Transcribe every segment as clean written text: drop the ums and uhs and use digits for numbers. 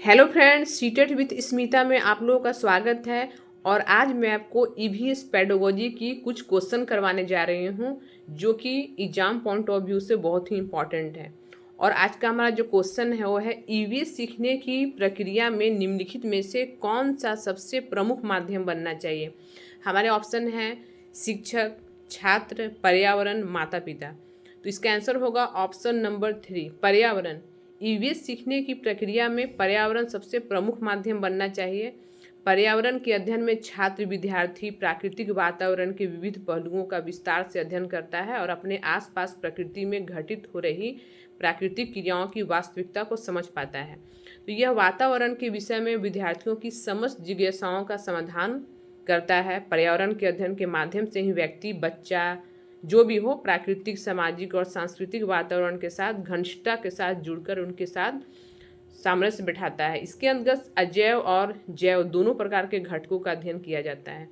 Hello friends, seated with Smita में आप लोगों का स्वागत है। और आज मैं आपको ईवीएस पेडागोजी की कुछ क्वेश्चन करवाने जा रही हूँ जो कि एग्जाम पॉइंट ऑफ व्यू से बहुत ही इम्पॉर्टेंट है। और आज का हमारा जो क्वेश्चन है वो है ईवीएस सीखने की प्रक्रिया में निम्नलिखित में से कौन सा सबसे प्रमुख माध्यम बनना चाहिए। हमारे ऑप्शन हैं शिक्षक, छात्र, पर्यावरण, माता पिता। तो इसका आंसर होगा ऑप्शन नंबर 3, पर्यावरण। ईवीएस सीखने की प्रक्रिया में पर्यावरण सबसे प्रमुख माध्यम बनना चाहिए। पर्यावरण के अध्ययन में छात्र विद्यार्थी प्राकृतिक वातावरण के विविध पहलुओं का विस्तार से अध्ययन करता है और अपने आसपास प्रकृति में घटित हो रही प्राकृतिक क्रियाओं की वास्तविकता को समझ पाता है। तो यह वातावरण के विषय में विद्यार्थियों की समस्त जिज्ञासाओं का समाधान करता है। पर्यावरण के अध्ययन के माध्यम से ही व्यक्ति, बच्चा जो भी हो, प्राकृतिक, सामाजिक और सांस्कृतिक वातावरण के साथ घनिष्ठता के साथ जुड़कर उनके साथ सामरस्य बिठाता है। इसके अंतर्गत अजैव और जैव दोनों प्रकार के घटकों का अध्ययन किया जाता है।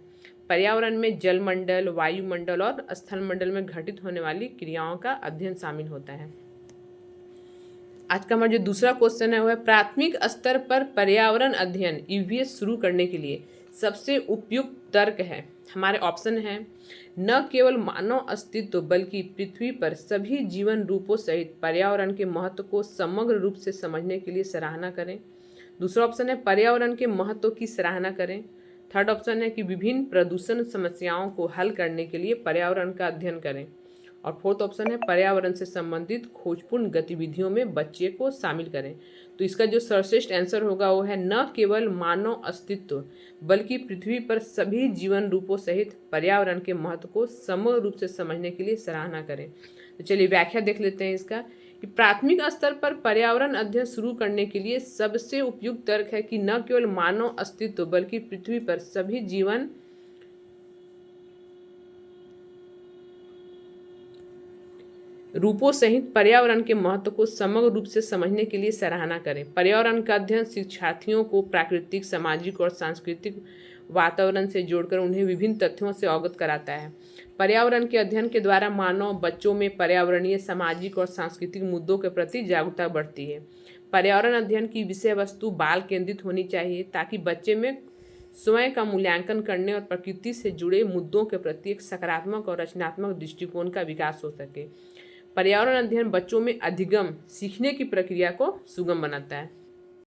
पर्यावरण में जलमंडल, वायुमंडल और स्थलमंडल में घटित होने वाली क्रियाओं का अध्ययन शामिल होता है। आज का हमारा जो दूसरा क्वेश्चन है वह है प्राथमिक स्तर पर पर्यावरण अध्ययन ईवीएस शुरू करने के लिए सबसे उपयुक्त तर्क है। हमारे ऑप्शन हैं न केवल मानव अस्तित्व बल्कि पृथ्वी पर सभी जीवन रूपों सहित पर्यावरण के महत्व को समग्र रूप से समझने के लिए सराहना करें। दूसरा ऑप्शन है पर्यावरण के महत्व की सराहना करें। थर्ड ऑप्शन है कि विभिन्न प्रदूषण समस्याओं को हल करने के लिए पर्यावरण का अध्ययन करें। और फोर्थ ऑप्शन है पर्यावरण से संबंधित खोजपूर्ण गतिविधियों में बच्चे को शामिल करें। तो इसका जो सर्वश्रेष्ठ आंसर होगा वो है न केवल मानव अस्तित्व बल्कि पृथ्वी पर सभी जीवन रूपों सहित पर्यावरण के महत्व को समग्र रूप से समझने के लिए सराहना करें। तो चलिए व्याख्या देख लेते हैं इसका कि प्राथमिक स्तर पर पर्यावरण अध्ययन शुरू करने के लिए सबसे उपयुक्त तर्क है कि न केवल मानव अस्तित्व बल्कि पृथ्वी पर सभी जीवन रूपों सहित पर्यावरण के महत्व को समग्र रूप से समझने के लिए सराहना करें। पर्यावरण का अध्ययन शिक्षार्थियों को प्राकृतिक, सामाजिक और सांस्कृतिक वातावरण से जोड़कर उन्हें विभिन्न तथ्यों से अवगत कराता है। पर्यावरण के अध्ययन के द्वारा मानव बच्चों में पर्यावरणीय, सामाजिक और सांस्कृतिक मुद्दों के प्रति जागरूकता बढ़ती है। पर्यावरण अध्ययन की विषय वस्तु बाल केंद्रित होनी चाहिए ताकि बच्चे में स्वयं का मूल्यांकन करने और प्रकृति से जुड़े मुद्दों के प्रति एक सकारात्मक और रचनात्मक दृष्टिकोण का विकास हो सके। पर्यावरण अध्ययन बच्चों में अधिगम सीखने की प्रक्रिया को सुगम बनाता है।